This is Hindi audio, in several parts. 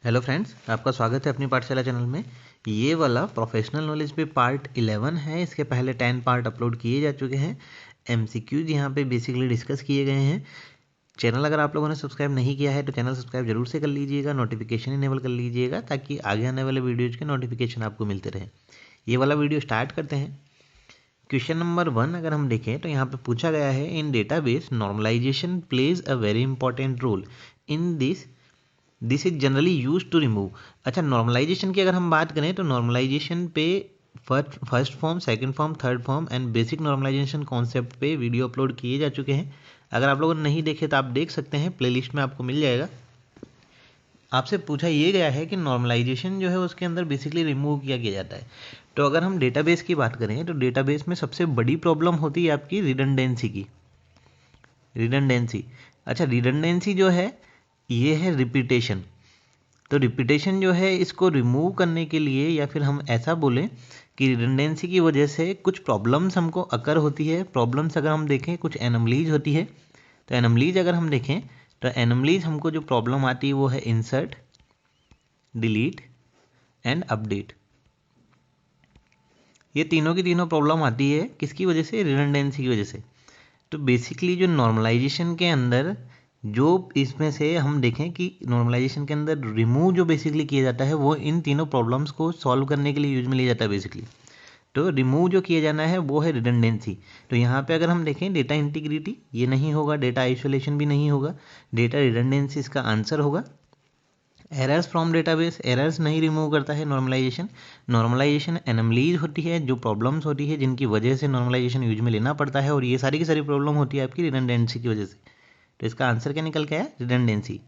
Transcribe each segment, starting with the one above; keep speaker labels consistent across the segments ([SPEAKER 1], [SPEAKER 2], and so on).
[SPEAKER 1] हेलो फ्रेंड्स, आपका स्वागत है अपनी पाठशाला चैनल में। ये वाला प्रोफेशनल नॉलेज पे पार्ट 11 है। इसके पहले 10 पार्ट अपलोड किए जा चुके हैं। एमसीक्यूज यहाँ पे बेसिकली डिस्कस किए गए हैं। चैनल अगर आप लोगों ने सब्सक्राइब नहीं किया है तो चैनल सब्सक्राइब जरूर से कर लीजिएगा, नोटिफिकेशन इनेबल कर लीजिएगा ताकि आगे आने वाले वीडियोज़ के नोटिफिकेशन आपको मिलते रहें। ये वाला वीडियो स्टार्ट करते हैं। क्वेश्चन नंबर 1 अगर हम देखें तो यहाँ पे पूछा गया है, in database normalization plays a very important role in this is generally use to remove. अच्छा, नॉर्मलाइजेशन की अगर हम बात करें तो नॉर्मलाइजेशन पे first form, second form, third form and basic normalization concept पे वीडियो अपलोड किए जा चुके हैं। अगर आप लोगों ने नहीं देखे तो आप देख सकते हैं, प्लेलिस्ट में आपको मिल जाएगा। आपसे पूछा ये गया है कि नॉर्मलाइजेशन जो है उसके अंदर बेसिकली रिमूव किया जाता है। तो अगर हम डेटाबेस की बात करें तो डेटाबेस में सबसे बड़ी प्रॉब्लम होती है आपकी रिडंडेंसी की। रिडंडेंसी, अच्छा रिडंडेंसी जो है ये है रिपीटेशन। तो रिपीटेशन जो है इसको रिमूव करने के लिए, या फिर हम ऐसा बोलें कि रिडंडेंसी की वजह से कुछ प्रॉब्लम्स हमको अकर होती है। प्रॉब्लम्स अगर हम देखें, कुछ एनोमलीज होती है। तो एनोमलीज अगर हम देखें तो एनोमलीज हमको जो प्रॉब्लम आती है वो है इंसर्ट, डिलीट एंड अपडेट। ये तीनों की तीनों प्रॉब्लम आती है किसकी वजह से? रिडंडेंसी की वजह से। तो बेसिकली जो नॉर्मलाइजेशन के अंदर जो इसमें से हम देखें कि नॉर्मलाइजेशन के अंदर रिमूव जो बेसिकली किया जाता है वो इन तीनों प्रॉब्लम्स को सॉल्व करने के लिए यूज में लिया जाता है बेसिकली। तो रिमूव जो किया जाना है वो है रिडंडेंसी। तो यहाँ पे अगर हम देखें डेटा इंटीग्रिटी ये नहीं होगा, डेटा आइसोलेशन भी नहीं होगा, डेटा रिडंडेंसी इसका आंसर होगा। एरर्स फ्रॉम डेटाबेस, एरर्स नहीं रिमूव करता है नॉर्मलाइजेशन। नॉर्मलाइजेशन एनोमलीज होती है, जो प्रॉब्लम्स होती है जिनकी वजह से नॉर्मलाइजेशन यूज में लेना पड़ता है, और ये सारी की सारी प्रॉब्लम होती है आपकी रिडंडेंसी की वजह से। तो इसका आंसर क्या निकल के आया? रिडंडेंसी।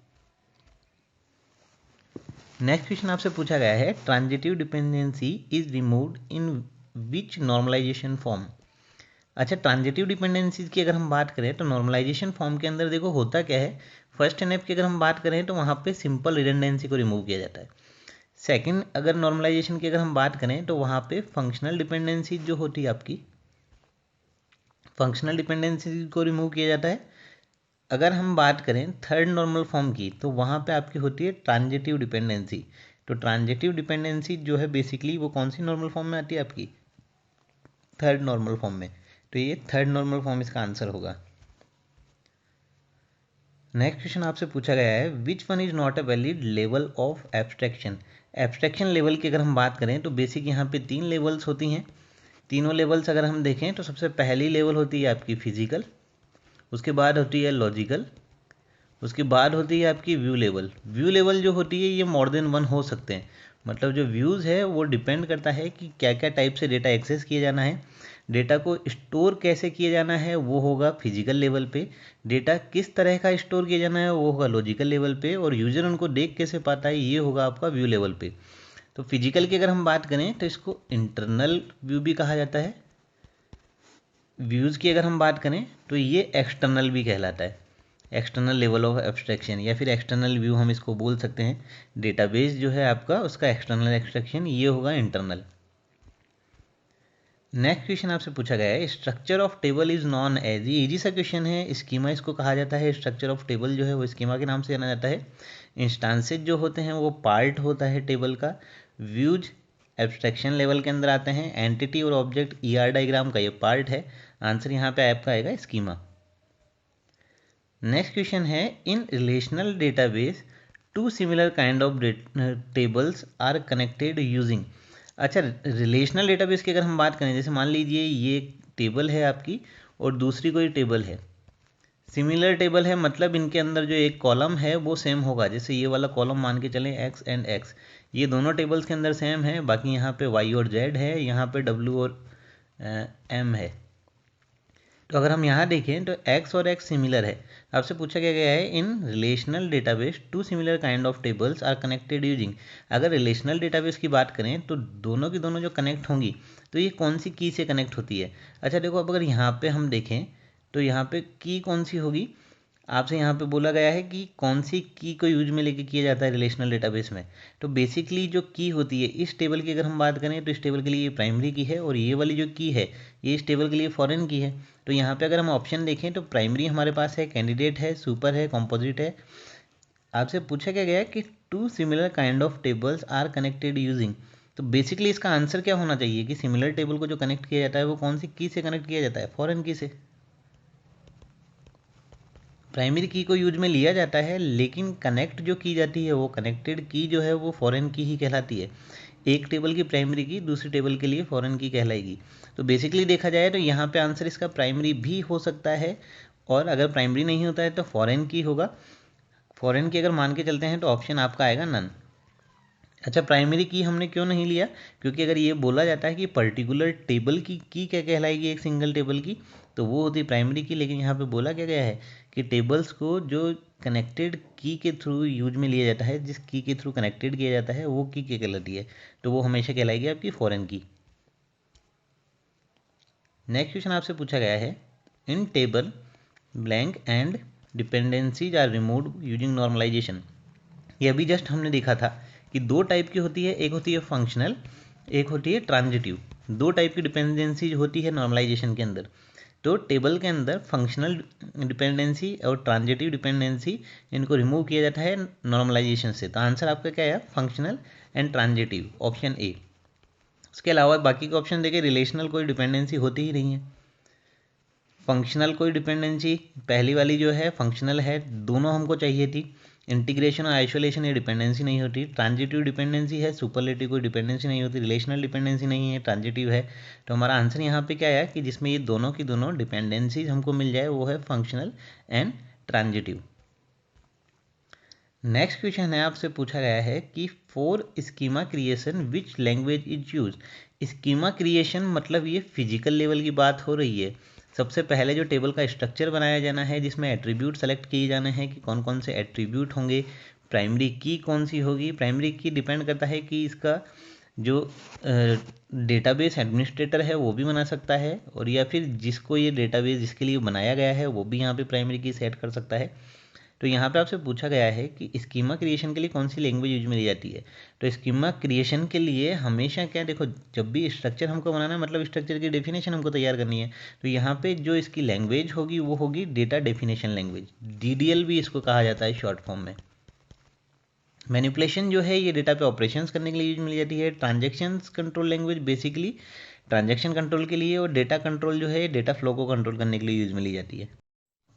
[SPEAKER 1] नेक्स्ट क्वेश्चन आपसे पूछा गया है, transitive dependency is removed in which normalization form. अच्छा, ट्रांजिटिव डिपेंडेंसीज की अगर हम बात करें तो नॉर्मलाइजेशन फॉर्म के अंदर देखो होता क्या है। फर्स्ट एनएफ की अगर हम बात करें तो वहाँ पे सिंपल रिडंडेंसी को रिमूव किया जाता है। सेकंड अगर नॉर्मलाइजेशन की अगर हम बात करें तो वहाँ पे फंक्शनल डिपेंडेंसी जो होती है आपकी, फंक्शनल डिपेंडेंसी को रिमूव किया जाता है। अगर हम बात करें थर्ड नॉर्मल फॉर्म की तो वहाँ पे आपकी होती है ट्रांजिटिव डिपेंडेंसी। तो ट्रांजिटिव डिपेंडेंसी जो है बेसिकली वो कौन सी नॉर्मल फॉर्म में आती है? आपकी थर्ड नॉर्मल फॉर्म में। तो ये थर्ड नॉर्मल फॉर्म इसका आंसर होगा। नेक्स्ट क्वेश्चन आपसे पूछा गया है, which one is not a valid level of abstraction. Abstraction level की अगर हम बात करें तो बेसिक यहाँ पे 3 लेवल्स होती हैं। तीनों लेवल्स अगर हम देखें तो सबसे पहली लेवल होती है आपकी फिजिकल, उसके बाद होती है लॉजिकल, उसके बाद होती है आपकी व्यू लेवल। व्यू लेवल जो होती है ये मोर देन वन हो सकते हैं। मतलब जो व्यूज़ है वो डिपेंड करता है कि क्या क्या टाइप से डेटा एक्सेस किया जाना है। डेटा को स्टोर कैसे किया जाना है वो होगा फिजिकल लेवल पे। डेटा किस तरह का स्टोर किया जाना है वो होगा लॉजिकल लेवल पे। और यूज़र उनको देख कैसे पाता है ये होगा आपका व्यू लेवल पे। तो फिजिकल की अगर हम बात करें तो इसको इंटरनल व्यू भी कहा जाता है। व्यूज़ की अगर हम बात करें तो ये एक्सटर्नल भी कहलाता है। एक्सटर्नल लेवल ऑफ एब्स्ट्रैक्शन या फिर एक्सटर्नल व्यू हम इसको बोल सकते हैं। डेटाबेस जो है आपका उसका एक्सटर्नल एब्स्ट्रैक्शन ये होगा इंटरनल। नेक्स्ट क्वेश्चन आपसे पूछा गया है, structure of table is known as. ये इजी सा क्वेश्चन है। स्कीमा इसको कहा जाता है। स्ट्रक्चर ऑफ टेबल जो है वो स्कीमा के नाम से जाना जाता है। इंस्टांसेज जो होते हैं वो पार्ट होता है टेबल का। व्यूज एब्स्ट्रैक्शन लेवल के अंदर आते हैं। एंटिटी और ऑब्जेक्ट ईआर डायग्राम का ये पार्ट है। आंसर यहाँ पे आपका आएगा स्कीमा। नेक्स्ट क्वेश्चन है, in relational database to similar kind of tables are connected using. अच्छा, रिलेशनल डेटाबेस की अगर हम बात करें, जैसे मान लीजिए ये टेबल है आपकी और दूसरी कोई टेबल है। सिमिलर टेबल है मतलब इनके अंदर जो एक कॉलम है वो सेम होगा। जैसे ये वाला कॉलम मान के चलें एक्स एंड एक्स, ये दोनों टेबल्स के अंदर सेम है। बाकी यहाँ पे वाई और जेड है, यहाँ पे डब्ल्यू और एम है। तो अगर हम यहाँ देखें तो x और x सिमिलर है। आपसे पूछा गया है, in relational database to similar kind of tables are connected using. अगर रिलेशनल डेटाबेस की बात करें तो दोनों की दोनों जो कनेक्ट होंगी तो ये कौन सी की से कनेक्ट होती है? अच्छा देखो, अब अगर यहाँ पे हम देखें तो यहाँ पे की कौन सी होगी? आपसे यहाँ पे बोला गया है कि कौन सी की को यूज में लेके किया जाता है रिलेशनल डेटाबेस में। तो बेसिकली जो की होती है इस टेबल की अगर हम बात करें तो इस टेबल के लिए ये प्राइमरी की है, और ये वाली जो की है ये इस टेबल के लिए फॉरेन की है। तो यहाँ पे अगर हम ऑप्शन देखें तो प्राइमरी हमारे पास है, कैंडिडेट है, सुपर है, कॉम्पोजिट है। आपसे पूछा क्या गया है कि two similar kind of tables are connected using. तो बेसिकली इसका आंसर क्या होना चाहिए कि सिमिलर टेबल को जो कनेक्ट किया जाता है वो कौन सी की से कनेक्ट किया जाता है, फॉरेन की से। प्राइमरी की को यूज में लिया जाता है, लेकिन कनेक्ट जो की जाती है वो कनेक्टेड की जो है वो फॉरेन की ही कहलाती है। एक टेबल की प्राइमरी की दूसरी टेबल के लिए फॉरेन की कहलाएगी। तो बेसिकली देखा जाए तो यहाँ पे आंसर इसका प्राइमरी भी हो सकता है, और अगर प्राइमरी नहीं होता है तो फॉरेन की होगा। फॉरेन की अगर मान के चलते हैं तो ऑप्शन आपका आएगा नन। अच्छा, प्राइमरी की हमने क्यों नहीं लिया, क्योंकि अगर ये बोला जाता है कि पर्टिकुलर टेबल की क्या कहलाएगी, एक सिंगल टेबल की, तो वो होती है प्राइमरी की। लेकिन यहाँ पे बोला क्या गया है कि टेबल्स को जो कनेक्टेड की के थ्रू यूज में लिया जाता है, जिस की के थ्रू कनेक्टेड किया जाता है वो की क्या कहलाती है, तो वो हमेशा कहलाएगी आपकी फॉरेन की। नेक्स्ट क्वेश्चन आपसे पूछा गया है, in table blank and dependencies are removed using normalization. ये अभी जस्ट हमने देखा था कि दो टाइप की होती है, एक होती है फंक्शनल, एक होती है ट्रांजिटिव। दो टाइप की डिपेंडेंसी होती है नॉर्मलाइजेशन के अंदर। तो टेबल के अंदर फंक्शनल डिपेंडेंसी और ट्रांजिटिव डिपेंडेंसी, इनको रिमूव किया जाता है नॉर्मलाइजेशन से। तो आंसर आपका क्या है, functional and transitive, option A. उसके अलावा बाकी के ऑप्शन देखिए, रिलेशनल कोई डिपेंडेंसी होती ही नहीं है। फंक्शनल कोई डिपेंडेंसी, पहली वाली जो है फंक्शनल है, दोनों हमको चाहिए थी। इंटीग्रेशन और आइसोलेशन ये डिपेंडेंसी नहीं होती। ट्रांजिटिव डिपेंडेंसी है, सुपरलेटिव कोई डिपेंडेंसी नहीं होती। रिलेशनल डिपेंडेंसी नहीं है, ट्रांजिटिव है। तो हमारा आंसर यहाँ पे क्या आया कि जिसमें ये दोनों की दोनों डिपेंडेंसीज हमको मिल जाए वो है functional and transitive. Next question है, आपसे पूछा गया है कि for schema creation which language is use. Schema creation मतलब ये फिजिकल लेवल की बात हो रही है। सबसे पहले जो टेबल का स्ट्रक्चर बनाया जाना है, जिसमें एट्रीब्यूट सेलेक्ट किए जाने हैं कि कौन कौन से एट्रीब्यूट होंगे, प्राइमरी की कौन सी होगी। प्राइमरी की डिपेंड करता है कि इसका जो डेटाबेस एडमिनिस्ट्रेटर है वो भी बना सकता है, और या फिर जिसको ये डेटाबेस जिसके लिए बनाया गया है वो भी यहाँ पे प्राइमरी की सेट कर सकता है। तो यहाँ पे आपसे पूछा गया है कि स्कीमा क्रिएशन के लिए कौन सी लैंग्वेज यूज में ली जाती है। तो स्कीमा क्रिएशन के लिए हमेशा क्या, देखो जब भी स्ट्रक्चर हमको बनाना है मतलब स्ट्रक्चर की डेफिनेशन हमको तैयार करनी है, तो यहाँ पे जो इसकी लैंग्वेज होगी वो होगी डेटा डेफिनेशन लैंग्वेज, DDL भी इसको कहा जाता है शॉर्ट फॉर्म में। मैनिपुलेशन जो है ये डेटा पे ऑपरेशंस करने के लिए यूज में ली जाती है। Transactions control language basically transaction control के लिए, और डेटा कंट्रोल जो है डेटा फ्लो को कंट्रोल करने के लिए यूज में ली जाती है।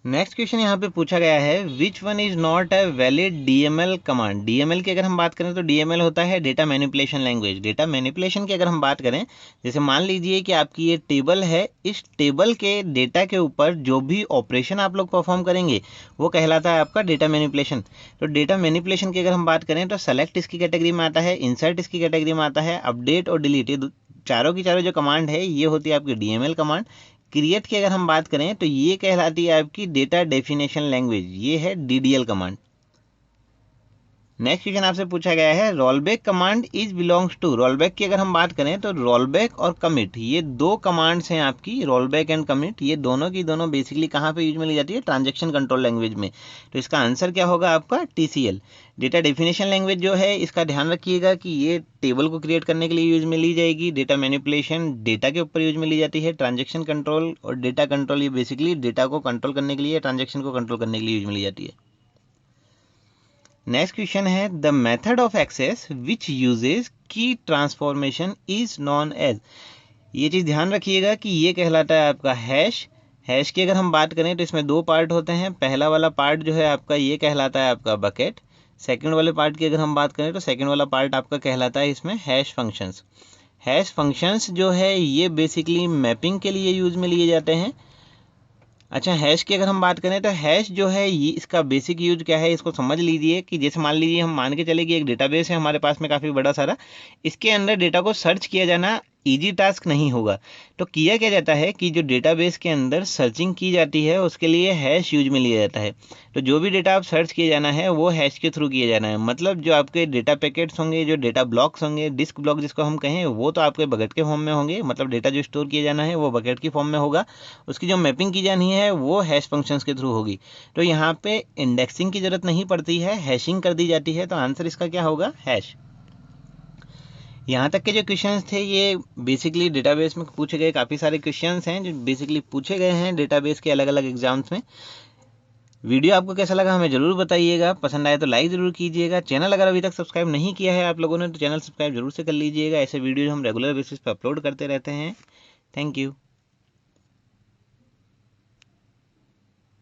[SPEAKER 1] नेक्स्ट क्वेश्चन यहाँ पे पूछा गया है, which one is not a valid DML command. DML की अगर हम बात करें तो DML होता है data manipulation language. Data manipulation की अगर हम बात करें, जैसे मान लीजिए कि आपकी ये टेबल है, इस टेबल के डेटा के ऊपर जो भी ऑपरेशन आप लोग परफॉर्म करेंगे वो कहलाता है आपका डेटा मैनिपुलेशन। तो डेटा मैनिपुलेशन की अगर हम बात करें तो सेलेक्ट इसकी कैटेगरी में आता है, इंसर्ट इसकी कैटेगरी में आता है, अपडेट और डिलीट, ये चारों की चारों जो कमांड है ये होती है आपकी DML कमांड। क्रिएट की अगर हम बात करें तो ये कहलाती है आपकी डेटा डेफिनेशन लैंग्वेज, ये है DDL कमांड। नेक्स्ट क्वेश्चन आपसे पूछा गया है, rollback command is belongs to. Rollback की अगर हम बात करें तो रोलबैक और कमिट, ये दो कमांड्स हैं आपकी, रोलबैक एंड कमिट, ये दोनों की दोनों बेसिकली कहाँ पे यूज में ली जाती है, ट्रांजेक्शन कंट्रोल लैंग्वेज में। तो इसका आंसर क्या होगा आपका TCL। डेटा डेफिनेशन लैंग्वेज जो है इसका ध्यान रखिएगा कि ये टेबल को क्रिएट करने के लिए यूज में ली जाएगी। डेटा मैनिपुलेशन डेटा के ऊपर यूज में ली जाती है। ट्रांजेक्शन कंट्रोल और डेटा कंट्रोल ये बेसिकली डेटा को कंट्रोल करने के लिए, ट्रांजेक्शन को कंट्रोल करने के लिए यूज में ली जाती है। नेक्स्ट क्वेश्चन है, the method of access which uses key transformation is known as. ये चीज़ ध्यान रखिएगा कि ये कहलाता है आपका हैश। हैश की अगर हम बात करें तो इसमें दो पार्ट होते हैं। पहला वाला पार्ट जो है आपका ये कहलाता है आपका बकेट। सेकंड वाले पार्ट की अगर हम बात करें तो सेकंड वाला पार्ट आपका कहलाता है इसमें हैश फंक्शंस। हैश फंक्शंस जो है ये बेसिकली मैपिंग के लिए यूज में लिए जाते हैं। अच्छा, हैश की अगर हम बात करें तो हैश जो है ये इसका बेसिक यूज क्या है, इसको समझ लीजिए कि जैसे मान लीजिए हम मान के चले कि एक डेटाबेस है हमारे पास में काफ़ी बड़ा सारा, इसके अंदर डेटा को सर्च किया जाना इजी टास्क नहीं होगा। तो किया क्या जाता है कि जो डेटाबेस के अंदर सर्चिंग की जाती है उसके लिए हैश यूज में लिया जाता है। तो जो भी डेटा आप सर्च किए जाना है वो हैश के थ्रू किया जाना है। मतलब जो आपके डेटा पैकेट्स होंगे, जो डेटा ब्लॉक्स होंगे, डिस्क ब्लॉक जिसको हम कहें, वो तो आपके बकेट के फॉर्म में होंगे। मतलब डेटा जो स्टोर किया जाना है वो बकेट की फॉर्म में होगा। उसकी जो मैपिंग की जानी है वो हैश फंक्शंस के थ्रू होगी। तो यहाँ पे इंडेक्सिंग की जरूरत नहीं पड़ती है, हैशिंग कर दी जाती है। तो आंसर इसका क्या होगा, हैश। यहाँ तक के जो क्वेश्चंस थे ये बेसिकली डेटाबेस में पूछे गए काफ़ी सारे क्वेश्चंस हैं जो बेसिकली पूछे गए हैं डेटाबेस के अलग अलग एग्जाम्स में। वीडियो आपको कैसा लगा हमें ज़रूर बताइएगा, पसंद आए तो लाइक ज़रूर कीजिएगा। चैनल अगर अभी तक सब्सक्राइब नहीं किया है आप लोगों ने तो चैनल सब्सक्राइब जरूर से कर लीजिएगा। ऐसे वीडियो हम रेगुलर बेसिस पर अपलोड करते रहते हैं। Thank you.